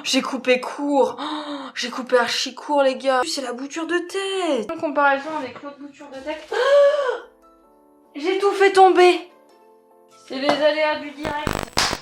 j'ai coupé court. Oh, j'ai coupé archi court, les gars. C'est la bouture de tête. En comparaison avec l'autre bouture de tête, j'ai tout fait tomber. C'est les aléas du direct.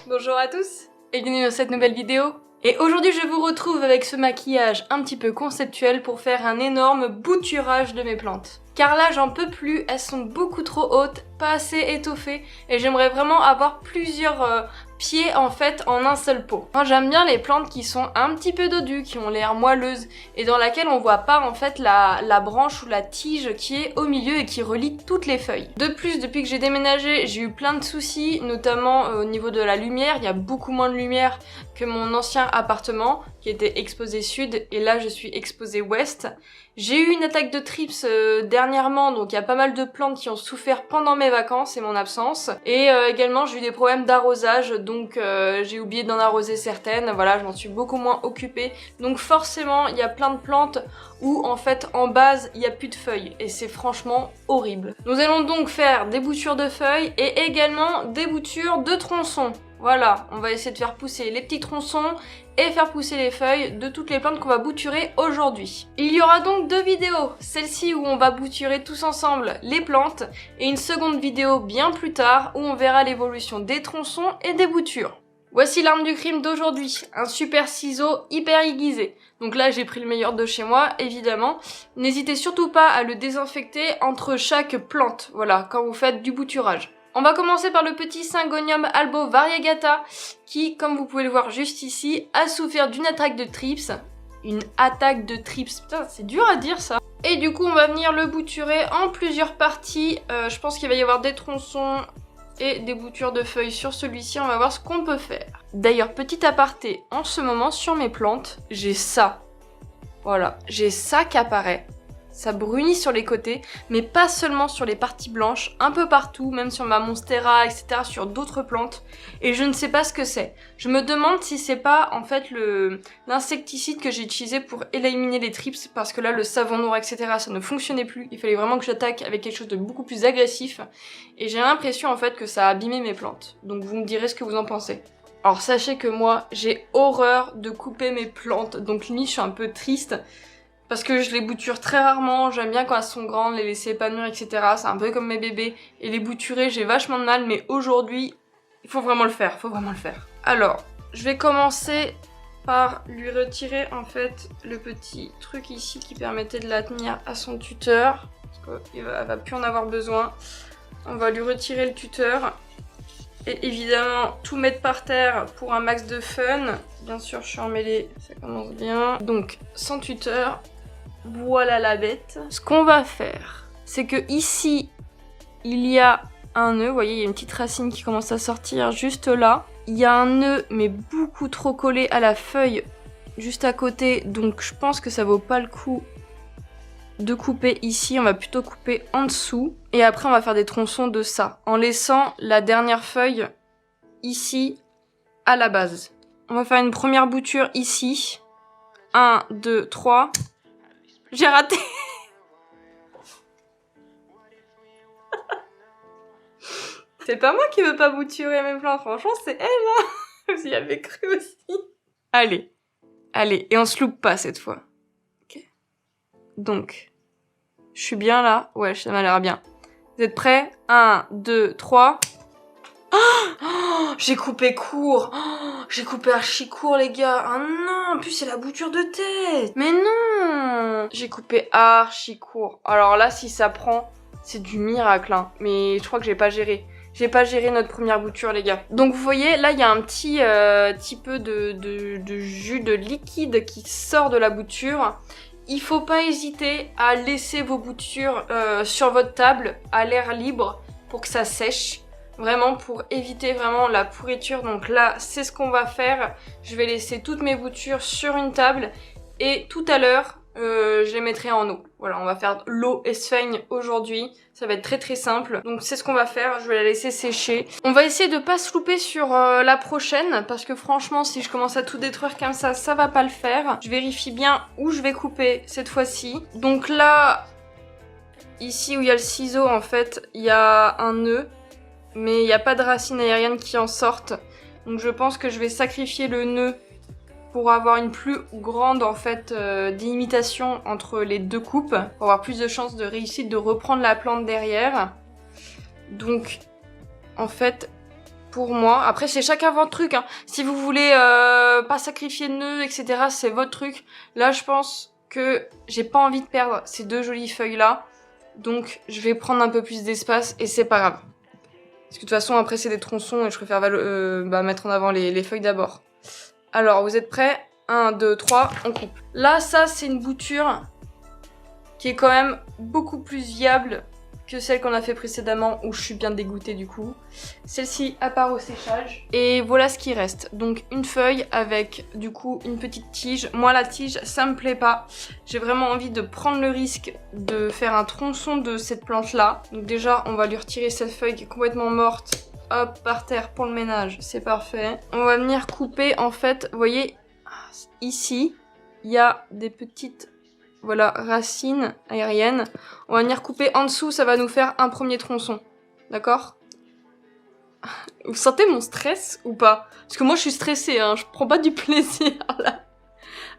Bonjour à tous et bienvenue dans cette nouvelle vidéo. Et aujourd'hui je vous retrouve avec ce maquillage un petit peu conceptuel pour faire un énorme bouturage de mes plantes. Car là j'en peux plus, elles sont beaucoup trop hautes, pas assez étoffées et j'aimerais vraiment avoir plusieurs pieds en fait en un seul pot. Moi j'aime bien les plantes qui sont un petit peu dodues, qui ont l'air moelleuses et dans laquelle on voit pas en fait la branche ou la tige qui est au milieu et qui relie toutes les feuilles. De plus, depuis que j'ai déménagé, j'ai eu plein de soucis, notamment au niveau de la lumière. Il y a beaucoup moins de lumière que mon ancien appartement qui était exposé sud et là je suis exposée ouest. J'ai eu une attaque de trips dernièrement, donc il y a pas mal de plantes qui ont souffert pendant mes vacances et mon absence. Et également j'ai eu des problèmes d'arrosage, donc j'ai oublié d'en arroser certaines, voilà, je m'en suis beaucoup moins occupée. Donc forcément il y a plein de plantes où en fait en base il n'y a plus de feuilles et c'est franchement horrible. Nous allons donc faire des boutures de feuilles et également des boutures de tronçons. Voilà, on va essayer de faire pousser les petits tronçons et faire pousser les feuilles de toutes les plantes qu'on va bouturer aujourd'hui. Il y aura donc deux vidéos, celle-ci où on va bouturer tous ensemble les plantes et une seconde vidéo bien plus tard où on verra l'évolution des tronçons et des boutures. Voici l'arme du crime d'aujourd'hui, un super ciseau hyper aiguisé. Donc là j'ai pris le meilleur de chez moi, évidemment. N'hésitez surtout pas à le désinfecter entre chaque plante, voilà, quand vous faites du bouturage. On va commencer par le petit Syngonium albo variegata qui, comme vous pouvez le voir juste ici, a souffert d'une attaque de trips. Une attaque de trips, putain c'est dur à dire ça. Et du coup on va venir le bouturer en plusieurs parties. Je pense qu'il va y avoir des tronçons et des boutures de feuilles sur celui-ci, on va voir ce qu'on peut faire. D'ailleurs, petit aparté, en ce moment sur mes plantes, j'ai ça. Voilà, j'ai ça qui apparaît. Ça brunit sur les côtés, mais pas seulement sur les parties blanches, un peu partout, même sur ma monstera, etc., sur d'autres plantes, et je ne sais pas ce que c'est. Je me demande si c'est pas, en fait, l'insecticide que j'ai utilisé pour éliminer les trips, parce que là, le savon noir, etc., ça ne fonctionnait plus, il fallait vraiment que j'attaque avec quelque chose de beaucoup plus agressif, et j'ai l'impression, en fait, que ça a abîmé mes plantes. Donc vous me direz ce que vous en pensez. Alors sachez que moi, j'ai horreur de couper mes plantes, donc limite, je suis un peu triste, parce que je les bouture très rarement, j'aime bien quand elles sont grandes, les laisser épanouir, etc. C'est un peu comme mes bébés. Et les bouturer, j'ai vachement de mal, mais aujourd'hui, il faut vraiment le faire, Alors, je vais commencer par lui retirer en fait le petit truc ici qui permettait de la tenir à son tuteur. Parce qu'elle va plus en avoir besoin. On va lui retirer le tuteur. Et évidemment, tout mettre par terre pour un max de fun. Bien sûr, je suis emmêlée, ça commence bien. Donc, sans tuteur. Voilà la bête. Ce qu'on va faire, c'est que ici, il y a un nœud. Vous voyez, il y a une petite racine qui commence à sortir juste là. Il y a un nœud, mais beaucoup trop collé à la feuille juste à côté. Donc, je pense que ça vaut pas le coup de couper ici. On va plutôt couper en dessous. Et après, on va faire des tronçons de ça. En laissant la dernière feuille ici à la base. On va faire une première bouture ici. 1, 2, 3... J'ai raté. C'est pas moi qui veux pas bouturer mes plantes, franchement c'est elle hein. J'y avais cru aussi. Allez, et on se loupe pas cette fois. Ok. Donc, je suis bien là. Ouais, ça m'a l'air bien. Vous êtes prêts? 1, 2, 3. Oh, j'ai coupé court. Oh, j'ai coupé archi court les gars. Ah non, en plus c'est la bouture de tête. Mais non, j'ai coupé archi court. Alors là si ça prend, c'est du miracle hein. Mais je crois que j'ai pas géré. J'ai pas géré notre première bouture les gars. Donc vous voyez là il y a un petit peu de jus de liquide qui sort de la bouture. Il faut pas hésiter à laisser vos boutures sur votre table à l'air libre pour que ça sèche. Vraiment pour éviter vraiment la pourriture. Donc là, c'est ce qu'on va faire. Je vais laisser toutes mes boutures sur une table. Et tout à l'heure, je les mettrai en eau. Voilà, on va faire l'eau Esphègne aujourd'hui. Ça va être très très simple. Donc c'est ce qu'on va faire. Je vais la laisser sécher. On va essayer de pas se louper sur la prochaine. Parce que franchement, si je commence à tout détruire comme ça va pas le faire. Je vérifie bien où je vais couper cette fois-ci. Donc là, ici où il y a le ciseau, en fait, il y a un nœud. Mais il n'y a pas de racines aériennes qui en sortent. Donc je pense que je vais sacrifier le nœud pour avoir une plus grande en fait délimitation entre les deux coupes, pour avoir plus de chances de réussite de reprendre la plante derrière. Donc en fait pour moi, après c'est chacun votre truc hein. Si vous voulez pas sacrifier de nœuds etc, c'est votre truc. Là je pense que j'ai pas envie de perdre ces deux jolies feuilles là, donc je vais prendre un peu plus d'espace et c'est pas grave. Parce que de toute façon après c'est des tronçons et je préfère mettre en avant les feuilles d'abord. Alors vous êtes prêts? 1, 2, 3, on coupe. Là ça c'est une bouture qui est quand même beaucoup plus viable que celle qu'on a fait précédemment où je suis bien dégoûtée du coup. Celle-ci à part au séchage. Et voilà ce qui reste. Donc une feuille avec du coup une petite tige. Moi la tige ça me plaît pas. J'ai vraiment envie de prendre le risque de faire un tronçon de cette plante là. Donc déjà on va lui retirer cette feuille qui est complètement morte. Hop par terre pour le ménage, c'est parfait. On va venir couper en fait, vous voyez ici il y a des petites voilà, racines aériennes. On va venir couper en dessous, ça va nous faire un premier tronçon. D'accord? Vous sentez mon stress ou pas? Parce que moi je suis stressée, hein, je prends pas du plaisir là.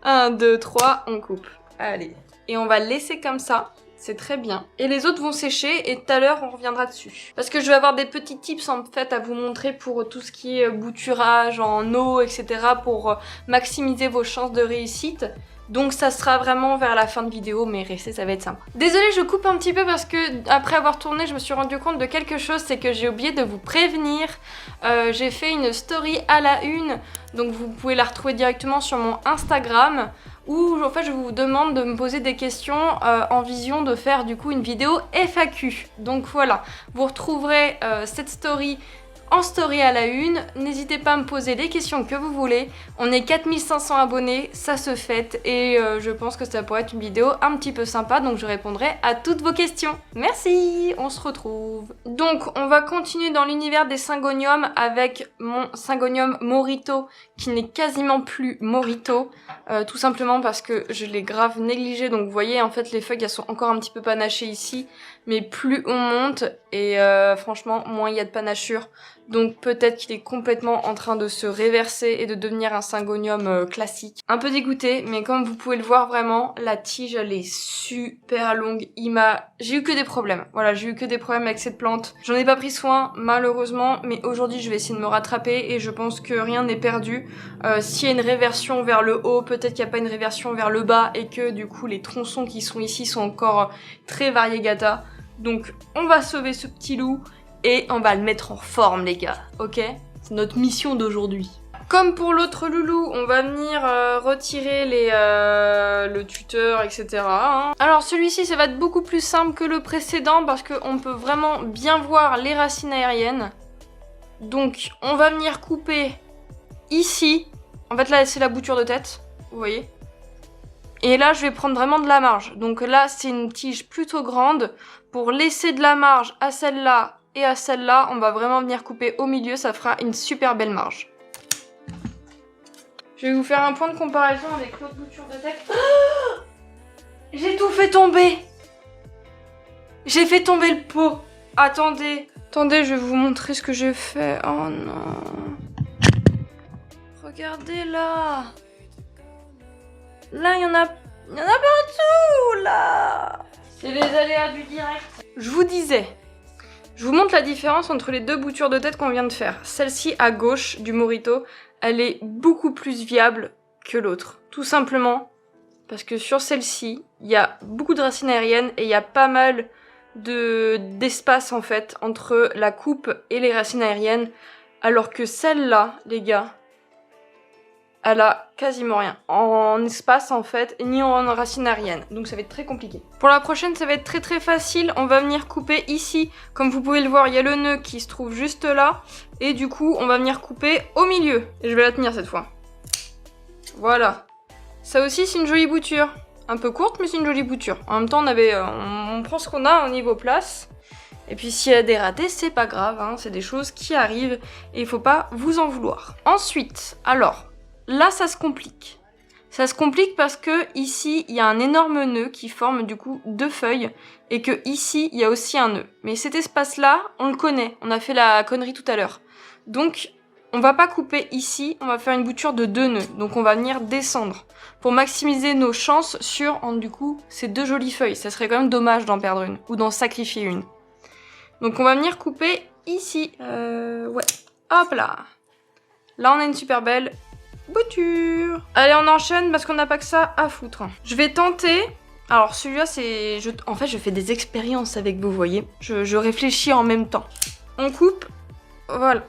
1, 2, 3, on coupe. Allez. Et on va laisser comme ça, c'est très bien. Et les autres vont sécher et tout à l'heure on reviendra dessus. Parce que je vais avoir des petits tips en fait à vous montrer pour tout ce qui est bouturage en eau, etc. pour maximiser vos chances de réussite. Donc ça sera vraiment vers la fin de vidéo, mais restez, ça va être sympa. Désolée, je coupe un petit peu parce que après avoir tourné, je me suis rendu compte de quelque chose, c'est que j'ai oublié de vous prévenir. J'ai fait une story à la une, donc vous pouvez la retrouver directement sur mon Instagram, où en fait je vous demande de me poser des questions en vision de faire du coup une vidéo FAQ. Donc voilà, vous retrouverez cette story en story à la une. N'hésitez pas à me poser les questions que vous voulez. On est 4500 abonnés, ça se fête et je pense que ça pourrait être une vidéo un petit peu sympa, donc je répondrai à toutes vos questions. Merci, on se retrouve. Donc on va continuer dans l'univers des syngoniums avec mon syngonium Morito qui n'est quasiment plus Morito, tout simplement parce que je l'ai grave négligé. Donc vous voyez en fait les feuilles elles sont encore un petit peu panachées ici, mais plus on monte et franchement moins il y a de panachure. Donc peut-être qu'il est complètement en train de se réverser et de devenir un syngonium classique. Un peu dégoûté, mais comme vous pouvez le voir vraiment, la tige elle est super longue. J'ai eu que des problèmes. Voilà, j'ai eu que des problèmes avec cette plante. J'en ai pas pris soin malheureusement, mais aujourd'hui je vais essayer de me rattraper et je pense que rien n'est perdu. S'il y a une réversion vers le haut, peut-être qu'il n'y a pas une réversion vers le bas et que du coup les tronçons qui sont ici sont encore très variegata. Donc on va sauver ce petit loup. Et on va le mettre en forme les gars, ok? C'est notre mission d'aujourd'hui. Comme pour l'autre loulou, on va venir retirer le tuteur, etc. Hein. Alors celui-ci, ça va être beaucoup plus simple que le précédent parce qu'on peut vraiment bien voir les racines aériennes. Donc on va venir couper ici. En fait là, c'est la bouture de tête, vous voyez? Et là, je vais prendre vraiment de la marge. Donc là, c'est une tige plutôt grande. Pour laisser de la marge à celle-là, et à celle-là, on va vraiment venir couper au milieu, ça fera une super belle marge. Je vais vous faire un point de comparaison avec l'autre bouture de tête. Oh, j'ai tout fait tomber. J'ai fait tomber le pot. Attendez, je vais vous montrer ce que j'ai fait. Oh non. Regardez là. Là, il y en a partout, là. C'est les aléas du direct. Je vous disais. Je vous montre la différence entre les deux boutures de tête qu'on vient de faire. Celle-ci à gauche du Morito, elle est beaucoup plus viable que l'autre. Tout simplement parce que sur celle-ci, il y a beaucoup de racines aériennes et il y a pas mal d'espace en fait entre la coupe et les racines aériennes. Alors que celle-là, les gars, elle a quasiment rien en espace en fait, ni en racines aériennes. Donc ça va être très compliqué. Pour la prochaine, ça va être très facile. On va venir couper ici. Comme vous pouvez le voir, il y a le nœud qui se trouve juste là. Et du coup, on va venir couper au milieu. Et je vais la tenir cette fois. Voilà. Ça aussi, c'est une jolie bouture. Un peu courte, mais c'est une jolie bouture. En même temps, on prend ce qu'on a au niveau place. Et puis s'il y a des ratés, c'est pas grave. Hein. C'est des choses qui arrivent. Et il faut pas vous en vouloir. Ensuite, alors... Là, ça se complique. Ça se complique parce que ici, il y a un énorme nœud qui forme du coup deux feuilles et que ici, il y a aussi un nœud. Mais cet espace-là, on le connaît. On a fait la connerie tout à l'heure. Donc, On va pas couper ici, on va faire une bouture de 2 nœuds. Donc on va venir descendre pour maximiser nos chances sur, du coup, ces 2 jolies feuilles. Ça serait quand même dommage d'en perdre une ou d'en sacrifier une. Donc on va venir couper ici. Ouais. Hop là. Là on a une super belle bouture. Allez, on enchaîne parce qu'on n'a pas que ça à foutre. Je vais tenter. Alors celui-là c'est... En fait je fais des expériences avec vous, voyez. Je réfléchis en même temps. On coupe. Voilà.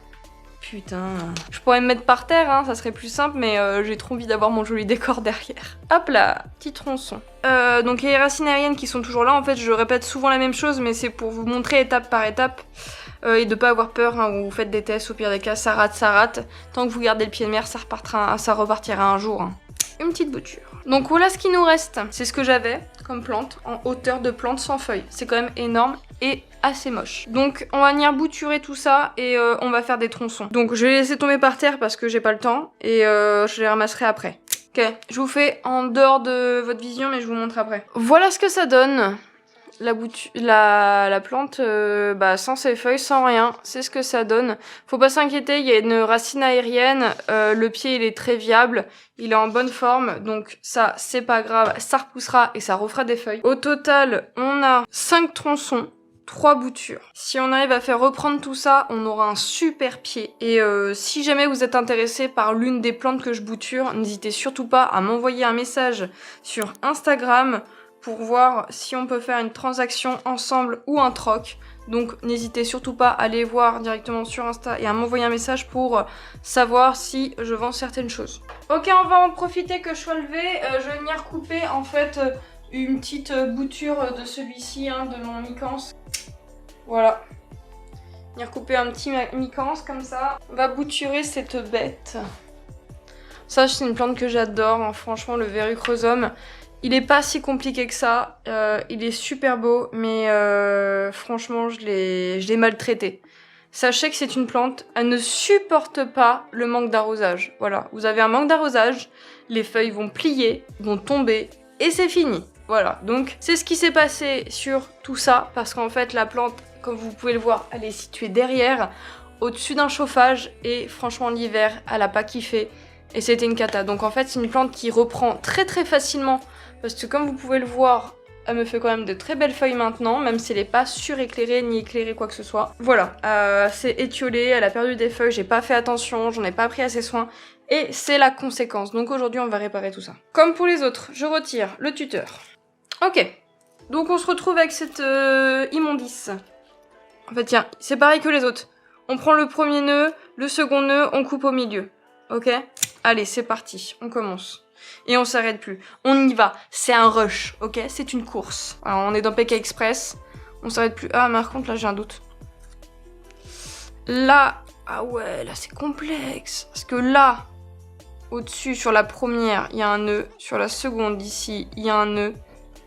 Putain. Je pourrais me mettre par terre, hein, ça serait plus simple, mais j'ai trop envie d'avoir mon joli décor derrière. Hop là, petit tronçon. Donc il y a les racines aériennes qui sont toujours là. En fait, je répète souvent la même chose, mais c'est pour vous montrer étape par étape. Et de pas avoir peur, hein, vous faites des tests, au pire des cas, ça rate, ça rate. Tant que vous gardez le pied de mer, ça repartira un jour. Hein. Une petite bouture. Donc voilà ce qui nous reste. C'est ce que j'avais comme plante, en hauteur de plante sans feuilles. C'est quand même énorme et assez moche. Donc on va venir bouturer tout ça et on va faire des tronçons. Donc je vais laisser tomber par terre parce que j'ai pas le temps et je les ramasserai après. Ok, je vous fais en dehors de votre vision mais je vous montre après. Voilà ce que ça donne. La plante sans ses feuilles, sans rien, c'est ce que ça donne. Faut pas s'inquiéter, il y a une racine aérienne, le pied il est très viable, il est en bonne forme, donc ça c'est pas grave, ça repoussera et ça refera des feuilles. Au total, on a 5 tronçons, 3 boutures. Si on arrive à faire reprendre tout ça, on aura un super pied. Et si jamais vous êtes intéressé par l'une des plantes que je bouture, n'hésitez surtout pas à m'envoyer un message sur Instagram pour voir si on peut faire une transaction ensemble ou un troc. Donc n'hésitez surtout pas à aller voir directement sur Insta et à m'envoyer un message pour savoir si je vends certaines choses. Ok, on va en profiter que je sois levée. Je vais venir couper en fait une petite bouture de celui-ci, hein, de mon mi-canse. Voilà. Venir couper un petit mi-canse comme ça. On va bouturer cette bête. Ça, c'est une plante que j'adore, hein. Franchement, le Verrucrosum. Il est pas si compliqué que ça, il est super beau, mais franchement je l'ai maltraité. Sachez que c'est une plante, elle ne supporte pas le manque d'arrosage. Voilà, vous avez un manque d'arrosage, les feuilles vont plier, vont tomber, et c'est fini. Voilà, donc c'est ce qui s'est passé sur tout ça, parce qu'en fait la plante, comme vous pouvez le voir, elle est située derrière, au-dessus d'un chauffage, et franchement l'hiver, elle a pas kiffé, et c'était une cata. Donc en fait c'est une plante qui reprend très très facilement, parce que comme vous pouvez le voir, elle me fait quand même de très belles feuilles maintenant, même si elle n'est pas suréclairée ni éclairée quoi que ce soit. Voilà, c'est étiolé, elle a perdu des feuilles, j'ai pas fait attention, j'en ai pas pris assez soin, et c'est la conséquence. Donc aujourd'hui on va réparer tout ça. Comme pour les autres, je retire le tuteur. Ok, donc on se retrouve avec cette immondice. En fait tiens, c'est pareil que les autres. On prend le premier nœud, le second nœud, on coupe au milieu. Ok? Allez, c'est parti, on commence. Et on s'arrête plus. On y va. C'est un rush, ok? C'est une course. Alors, on est dans PK Express. On s'arrête plus. Ah, mais par contre, là, j'ai un doute. Là... Ah ouais, là, c'est complexe. Parce que là, au-dessus, sur la première, il y a un nœud. Sur la seconde, ici, il y a un nœud.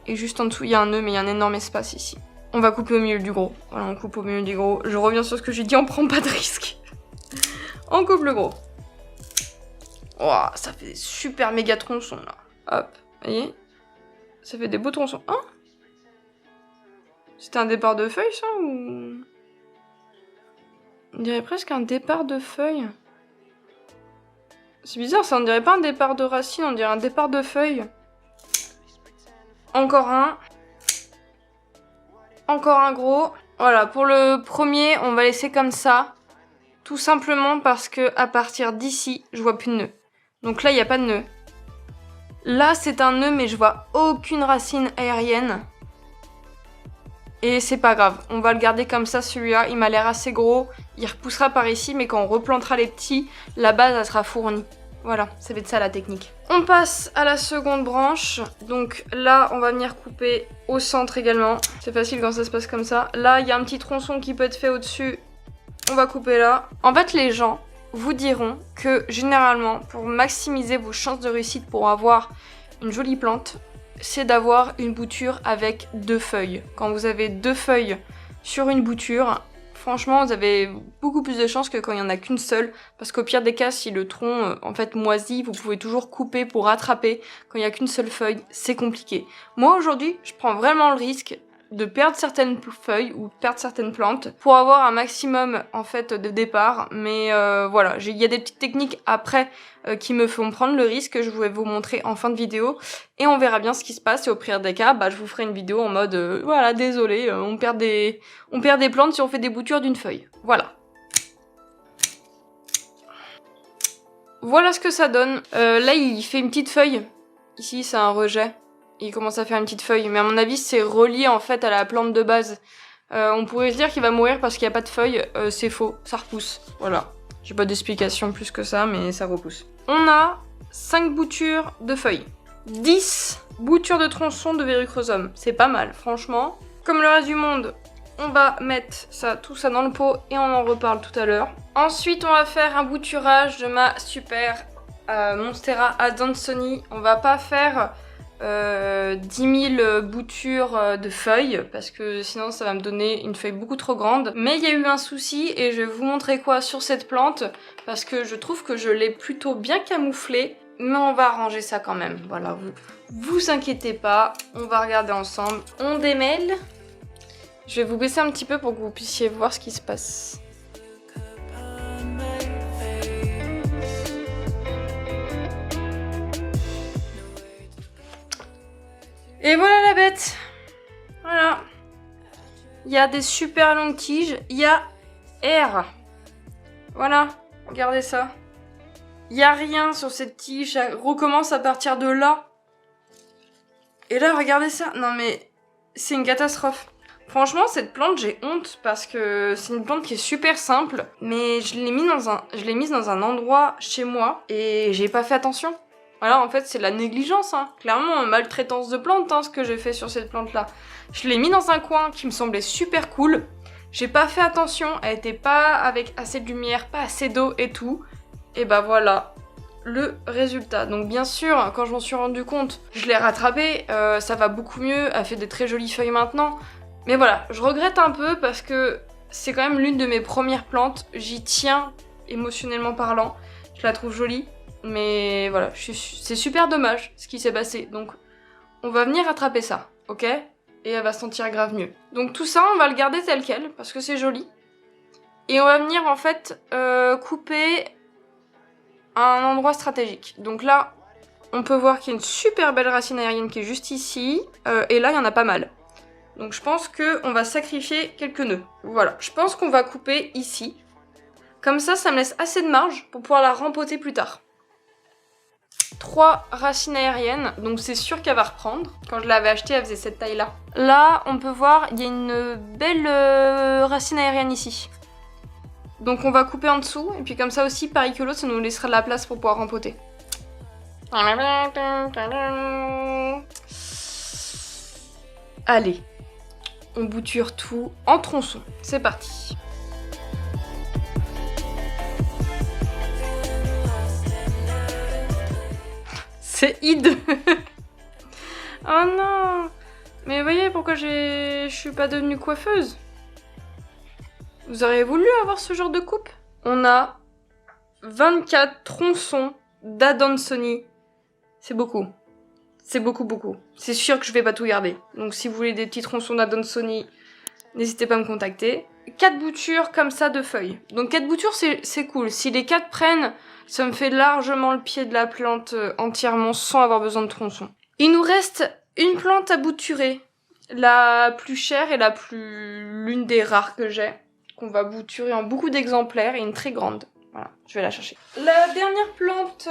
Et juste en dessous, il y a un nœud, mais il y a un énorme espace ici. On va couper au milieu du gros. Voilà, on coupe au milieu du gros. Je reviens sur ce que j'ai dit, on prend pas de risque. On coupe le gros. Oh, ça fait des super méga tronçons là. Hop, vous voyez? Ça fait des beaux tronçons. Hein? C'était un départ de feuilles ça ou... On dirait presque un départ de feuilles. C'est bizarre ça, on dirait pas un départ de racines, on dirait un départ de feuilles. Encore un. Encore un gros. Voilà, pour le premier, on va laisser comme ça. Tout simplement parce que à partir d'ici, je vois plus de nœud. Donc là, il n'y a pas de nœud. Là, c'est un nœud, mais je vois aucune racine aérienne. Et c'est pas grave. On va le garder comme ça, celui-là. Il m'a l'air assez gros. Il repoussera par ici, mais quand on replantera les petits, la base, elle sera fournie. Voilà, ça va être ça la technique. On passe à la seconde branche. Donc là, on va venir couper au centre également. C'est facile quand ça se passe comme ça. Là, il y a un petit tronçon qui peut être fait au-dessus. On va couper là. En fait, les gens vous diront que généralement, pour maximiser vos chances de réussite pour avoir une jolie plante, c'est d'avoir une bouture avec 2 feuilles. Quand vous avez 2 feuilles sur une bouture, franchement, vous avez beaucoup plus de chances que quand il n'y en a qu'une seule, parce qu'au pire des cas, si le tronc en fait moisit, vous pouvez toujours couper pour rattraper. Quand il n'y a qu'une seule feuille, c'est compliqué. Moi aujourd'hui, je prends vraiment le risque. de perdre certaines feuilles ou perdre certaines plantes pour avoir un maximum en fait de départ. Mais voilà, il y a des petites techniques après qui me font prendre le risque. Je vais vous montrer en fin de vidéo et on verra bien ce qui se passe. Et au pire des cas, bah, je vous ferai une vidéo en mode voilà, désolé, on perd des plantes si on fait des boutures d'une feuille. Voilà. Voilà ce que ça donne. Là, il fait une petite feuille. Ici, c'est un rejet. Il commence à faire une petite feuille. Mais à mon avis, c'est relié en fait à la plante de base. On pourrait se dire qu'il va mourir parce qu'il n'y a pas de feuilles. C'est faux. Ça repousse. Voilà. J'ai pas d'explication plus que ça, mais ça repousse. On a 5 boutures de feuilles. 10 boutures de tronçons de verrucrosum. C'est pas mal, franchement. Comme le reste du monde, on va mettre tout ça dans le pot et on en reparle tout à l'heure. Ensuite, on va faire un bouturage de ma super Monstera Adansonii. On va pas faire 10 000 boutures de feuilles parce que sinon ça va me donner une feuille beaucoup trop grande. Mais il y a eu un souci et je vais vous montrer quoi sur cette plante parce que je trouve que je l'ai plutôt bien camouflée. Mais on va arranger ça quand même. Voilà, vous inquiétez pas, on va regarder ensemble. On démêle. Je vais vous baisser un petit peu pour que vous puissiez voir ce qui se passe. Et voilà la bête. Voilà. Il y a des super longues tiges. Il y a R. Voilà. Regardez ça. Il n'y a rien sur cette tige. Ça recommence à partir de là. Et là, regardez ça. Non mais, c'est une catastrophe. Franchement, cette plante, j'ai honte parce que c'est une plante qui est super simple. Mais je l'ai mise dans un endroit chez moi et j'ai pas fait attention. Voilà, en fait, c'est de la négligence, hein. Clairement, maltraitance de plante, hein, ce que j'ai fait sur cette plante-là. Je l'ai mis dans un coin qui me semblait super cool. J'ai pas fait attention, elle était pas avec assez de lumière, pas assez d'eau et tout. Et bah voilà, le résultat. Donc bien sûr, quand je m'en suis rendu compte, je l'ai rattrapée, ça va beaucoup mieux, elle fait des très jolies feuilles maintenant. Mais voilà, je regrette un peu parce que c'est quand même l'une de mes premières plantes. J'y tiens, émotionnellement parlant. Je la trouve jolie. Mais voilà, c'est super dommage ce qui s'est passé. Donc, on va venir rattraper ça, ok? Et elle va se sentir grave mieux. Donc tout ça, on va le garder tel quel, parce que c'est joli. Et on va venir, en fait, couper un endroit stratégique. Donc là, on peut voir qu'il y a une super belle racine aérienne qui est juste ici. Et là, il y en a pas mal. Donc je pense qu'on va sacrifier quelques nœuds. Voilà, je pense qu'on va couper ici. Comme ça, ça me laisse assez de marge pour pouvoir la rempoter plus tard. 3 racines aériennes, donc c'est sûr qu'elle va reprendre. Quand je l'avais achetée, elle faisait cette taille-là. Là, on peut voir, il y a une belle racine aérienne ici. Donc on va couper en dessous, et puis comme ça aussi, pareil que l'autre, ça nous laissera de la place pour pouvoir rempoter. Allez, on bouture tout en tronçons. C'est parti. C'est hideux. Oh non. Mais voyez pourquoi je suis pas devenue coiffeuse. Vous auriez voulu avoir ce genre de coupe? On a 24 tronçons d'Adansonii. C'est beaucoup. C'est beaucoup. C'est sûr que je vais pas tout garder. Donc si vous voulez des petits tronçons d'Adansonii, n'hésitez pas à me contacter. 4 boutures comme ça de feuilles. Donc 4 boutures, c'est cool. Si les 4 prennent, ça me fait largement le pied de la plante entièrement sans avoir besoin de tronçons. Il nous reste une plante à bouturer. La plus chère et l'une des rares que j'ai. Qu'on va bouturer en beaucoup d'exemplaires et une très grande. Voilà, je vais la chercher. La dernière plante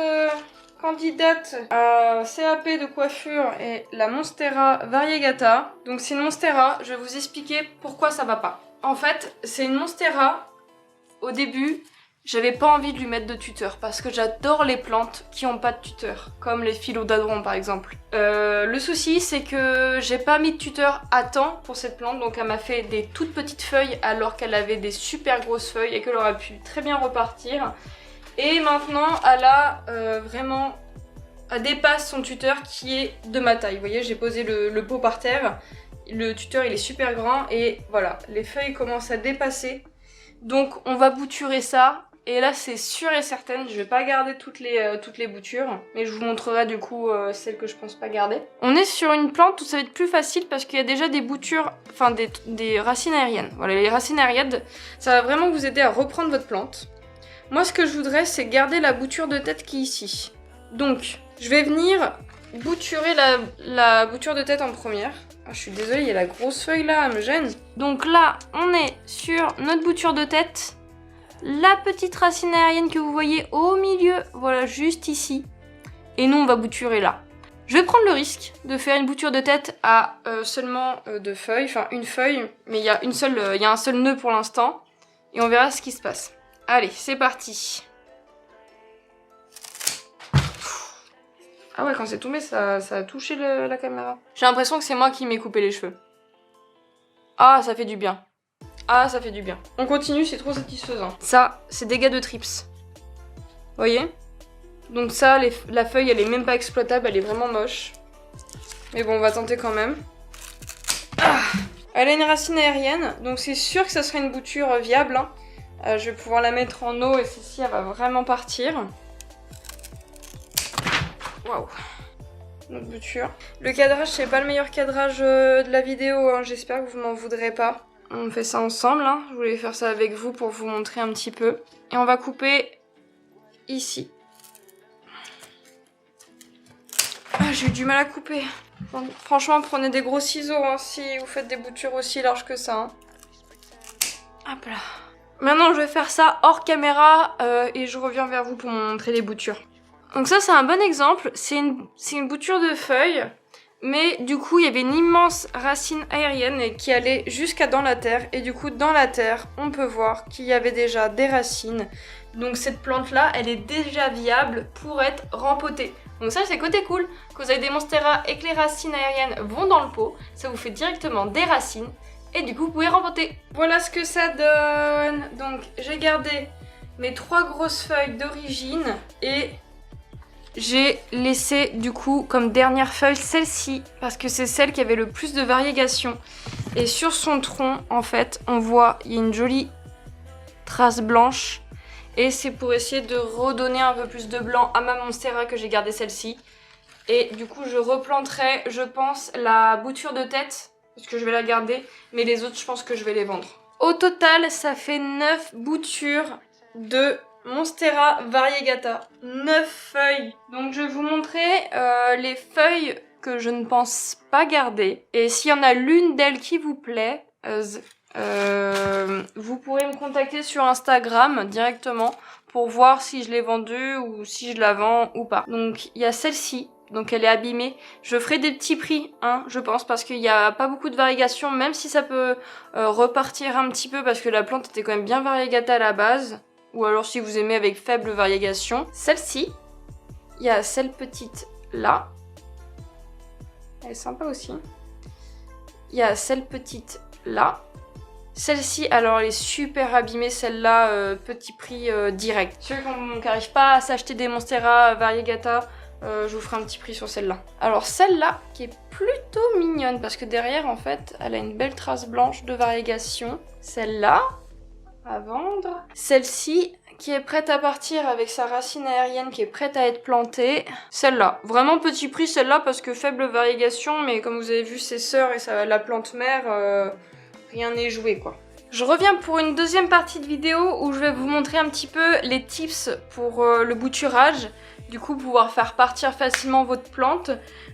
candidate à CAP de coiffure est la Monstera variegata. Donc c'est une Monstera, je vais vous expliquer pourquoi ça va pas. En fait, c'est une Monstera, au début, j'avais pas envie de lui mettre de tuteur parce que j'adore les plantes qui ont pas de tuteur, comme les philodendrons par exemple. Le souci, c'est que j'ai pas mis de tuteur à temps pour cette plante, donc elle m'a fait des toutes petites feuilles alors qu'elle avait des super grosses feuilles et qu'elle aurait pu très bien repartir. Et maintenant, elle a vraiment... Elle dépasse son tuteur qui est de ma taille. Vous voyez, j'ai posé le pot par terre. Le tuteur, il est super grand et voilà, les feuilles commencent à dépasser. Donc, on va bouturer ça Et là c'est sûr et certain, je vais pas garder toutes les boutures, mais je vous montrerai du coup celles que je pense pas garder. On est sur une plante où ça va être plus facile parce qu'il y a déjà des boutures, enfin des racines aériennes. Voilà, les racines aériennes, ça va vraiment vous aider à reprendre votre plante. Moi ce que je voudrais c'est garder la bouture de tête qui est ici. Donc je vais venir bouturer la bouture de tête en première. Ah, je suis désolée, il y a la grosse feuille là, elle me gêne. Donc là on est sur notre bouture de tête. La petite racine aérienne que vous voyez au milieu, voilà, juste ici. Et nous, on va bouturer là. Je vais prendre le risque de faire une bouture de tête à seulement deux feuilles, enfin une feuille, mais il y a un seul nœud pour l'instant. Et on verra ce qui se passe. Allez, c'est parti. Ah ouais, quand c'est tombé, ça a touché la caméra. J'ai l'impression que c'est moi qui m'ai coupé les cheveux. Ah, ça fait du bien. Ah, ça fait du bien. On continue, c'est trop satisfaisant. Ça, c'est dégâts de trips. Vous voyez? Donc ça, la feuille, elle est même pas exploitable, elle est vraiment moche. Mais bon, on va tenter quand même. Ah, elle a une racine aérienne, donc c'est sûr que ça sera une bouture viable. Hein. Je vais pouvoir la mettre en eau et celle-ci, elle va vraiment partir. Waouh. Notre bouture. Le cadrage, c'est pas le meilleur cadrage de la vidéo, hein. J'espère que vous m'en voudrez pas. On fait ça ensemble, hein. Je voulais faire ça avec vous pour vous montrer un petit peu. Et on va couper ici. Ah, j'ai eu du mal à couper. Franchement, prenez des gros ciseaux hein, si vous faites des boutures aussi larges que ça. Hein. Hop là. Maintenant, je vais faire ça hors caméra et je reviens vers vous pour vous montrer les boutures. Donc ça, c'est un bon exemple. C'est une bouture de feuilles. Mais du coup, il y avait une immense racine aérienne qui allait jusqu'à dans la terre. Et du coup, dans la terre, on peut voir qu'il y avait déjà des racines. Donc cette plante-là, elle est déjà viable pour être rempotée. Donc ça, c'est côté cool. Quand vous avez des monstera et que les racines aériennes vont dans le pot, ça vous fait directement des racines. Et du coup, vous pouvez rempoter. Voilà ce que ça donne. Donc, j'ai gardé mes 3 grosses feuilles d'origine et... j'ai laissé du coup comme dernière feuille celle-ci parce que c'est celle qui avait le plus de variégation. Et sur son tronc en fait on voit il y a une jolie trace blanche et c'est pour essayer de redonner un peu plus de blanc à ma monstera que j'ai gardé celle-ci. Et du coup je replanterai je pense la bouture de tête parce que je vais la garder mais les autres je pense que je vais les vendre. Au total ça fait 9 boutures de Monstera variegata, 9 feuilles. Donc je vais vous montrer les feuilles que je ne pense pas garder. Et s'il y en a l'une d'elles qui vous plaît, vous pourrez me contacter sur Instagram directement pour voir si je l'ai vendue ou si je la vends ou pas. Donc il y a celle-ci. Donc elle est abîmée. Je ferai des petits prix, hein, je pense, parce qu'il n'y a pas beaucoup de variegation, même si ça peut repartir un petit peu parce que la plante était quand même bien variegata à la base. Ou alors si vous aimez avec faible variegation. Celle-ci, il y a celle petite là. Elle est sympa aussi. Il y a celle petite là. Celle-ci, alors elle est super abîmée, celle-là, petit prix direct. Ceux qui n'arrivent pas à s'acheter des Monstera variegata, je vous ferai un petit prix sur celle-là. Alors celle-là, qui est plutôt mignonne, parce que derrière, en fait, elle a une belle trace blanche de variegation. Celle-là, à vendre. Celle-ci qui est prête à partir avec sa racine aérienne qui est prête à être plantée. Celle-là, vraiment petit prix celle-là parce que faible variegation mais comme vous avez vu ses sœurs et la plante mère, rien n'est joué quoi. Je reviens pour une deuxième partie de vidéo où je vais vous montrer un petit peu les tips pour le bouturage. Du coup pouvoir faire partir facilement votre plante.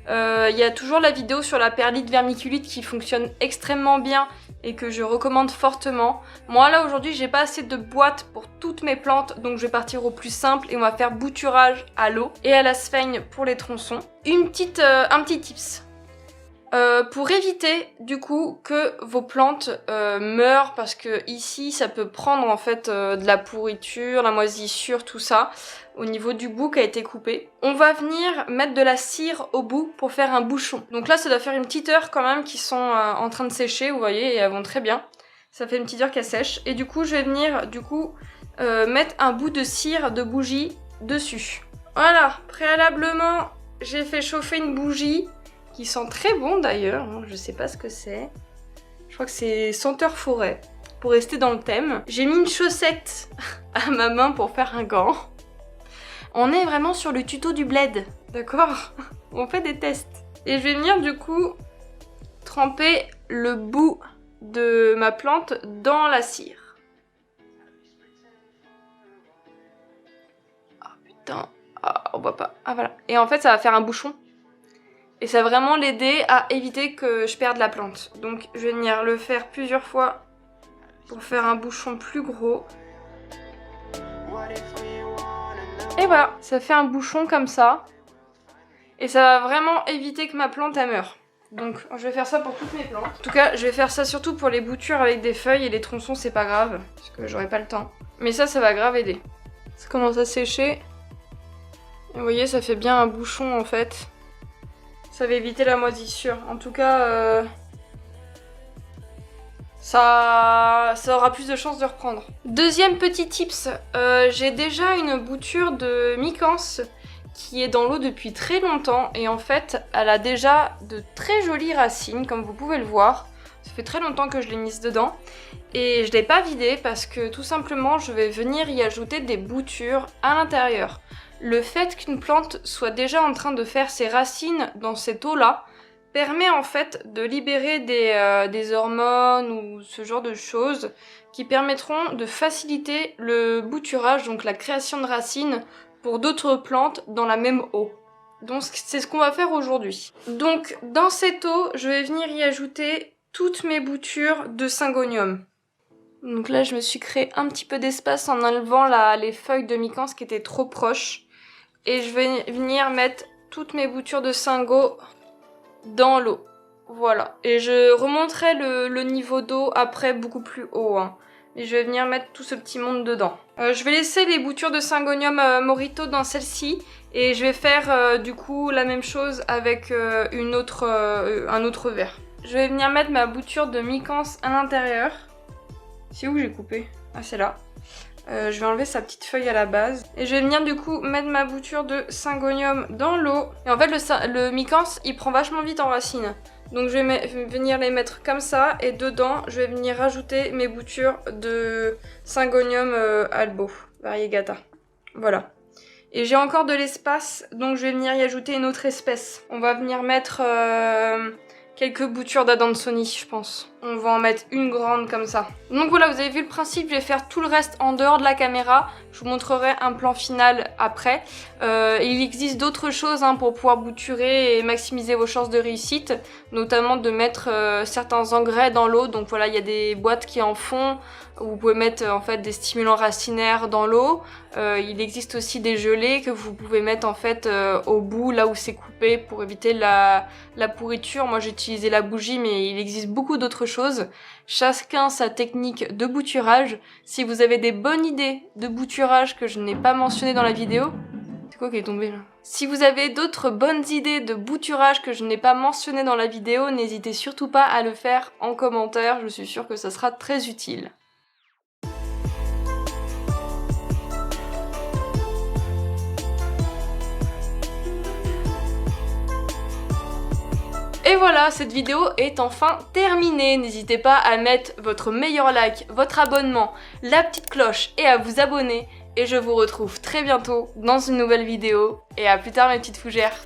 Il y a toujours la vidéo sur la perlite vermiculite qui fonctionne extrêmement bien et que je recommande fortement. Moi là aujourd'hui j'ai pas assez de boîtes pour toutes mes plantes donc je vais partir au plus simple et on va faire bouturage à l'eau et à la sphaigne pour les tronçons. Un petit tips. Pour éviter du coup que vos plantes meurent parce que ici ça peut prendre en fait de la pourriture, la moisissure, tout ça au niveau du bout qui a été coupé. On va venir mettre de la cire au bout pour faire un bouchon. Donc là ça doit faire une petite heure quand même qu'ils sont en train de sécher, vous voyez, et elles vont très bien. Ça fait une petite heure qu'elles sèchent et du coup je vais venir mettre un bout de cire de bougie dessus. Voilà, préalablement j'ai fait chauffer une bougie qui sent très bon d'ailleurs, je sais pas ce que c'est. Je crois que c'est senteur forêt. pour rester dans le thème. J'ai mis une chaussette à ma main pour faire un gant. On est vraiment sur le tuto du bled, d'accord? On fait des tests. Et je vais venir du coup tremper le bout de ma plante dans la cire. Ah putain, on voit pas. Ah voilà. Et en fait ça va faire un bouchon. Et ça va vraiment l'aider à éviter que je perde la plante. Donc je vais venir le faire plusieurs fois pour faire un bouchon plus gros. Et voilà, ça fait un bouchon comme ça. Et ça va vraiment éviter que ma plante elle meure. Donc je vais faire ça pour toutes mes plantes. En tout cas, je vais faire ça surtout pour les boutures avec des feuilles et les tronçons, c'est pas grave, parce que j'aurai pas le temps. Mais ça va grave aider. Ça commence à sécher. Et vous voyez, ça fait bien un bouchon en fait. Ça va éviter la moisissure. En tout cas, ça aura plus de chances de reprendre. Deuxième petit tips, j'ai déjà une bouture de mycance qui est dans l'eau depuis très longtemps et en fait elle a déjà de très jolies racines comme vous pouvez le voir. Ça fait très longtemps que je l'ai mise dedans et je l'ai pas vidée parce que tout simplement je vais venir y ajouter des boutures à l'intérieur. Le fait qu'une plante soit déjà en train de faire ses racines dans cette eau là permet en fait de libérer des hormones ou ce genre de choses qui permettront de faciliter le bouturage, donc la création de racines pour d'autres plantes dans la même eau. Donc c'est ce qu'on va faire aujourd'hui. Donc dans cette eau, je vais venir y ajouter toutes mes boutures de syngonium. Donc là, je me suis créé un petit peu d'espace en enlevant les feuilles de mycance qui étaient trop proches. Et je vais venir mettre toutes mes boutures de syngo dans l'eau. Voilà. Et je remonterai le niveau d'eau après beaucoup plus haut, hein. Et je vais venir mettre tout ce petit monde dedans. Je vais laisser les boutures de syngonium Morito dans celle-ci. Et je vais faire du coup la même chose avec un autre verre. Je vais venir mettre ma bouture de mycance à l'intérieur. C'est où j'ai coupé? Ah, c'est là. Je vais enlever sa petite feuille à la base. Et je vais venir du coup mettre ma bouture de syngonium dans l'eau. Et en fait le mycance il prend vachement vite en racine. Donc je vais venir les mettre comme ça et dedans je vais venir rajouter mes boutures de syngonium albo, variegata. Voilà. Et j'ai encore de l'espace donc je vais venir y ajouter une autre espèce. On va venir mettre quelques boutures d'Adansoni je pense. On va en mettre une grande comme ça. Donc voilà, vous avez vu le principe, je vais faire tout le reste en dehors de la caméra. Je vous montrerai un plan final après. Il existe d'autres choses hein, pour pouvoir bouturer et maximiser vos chances de réussite. Notamment de mettre certains engrais dans l'eau. Donc voilà, il y a des boîtes qui en font. Vous pouvez mettre en fait des stimulants racinaires dans l'eau. Il existe aussi des gelées que vous pouvez mettre en fait au bout, là où c'est coupé, pour éviter la pourriture. Moi j'ai utilisé la bougie, mais il existe beaucoup d'autres choses. Chacun sa technique de bouturage. Si vous avez des bonnes idées de bouturage que je n'ai pas mentionné dans la vidéo... C'est quoi qui est tombé là? Si vous avez d'autres bonnes idées de bouturage que je n'ai pas mentionné dans la vidéo, n'hésitez surtout pas à le faire en commentaire. Je suis sûre que ça sera très utile. Et voilà, cette vidéo est enfin terminée. N'hésitez pas à mettre votre meilleur like, votre abonnement, la petite cloche et à vous abonner. Et je vous retrouve très bientôt dans une nouvelle vidéo. Et à plus tard mes petites fougères.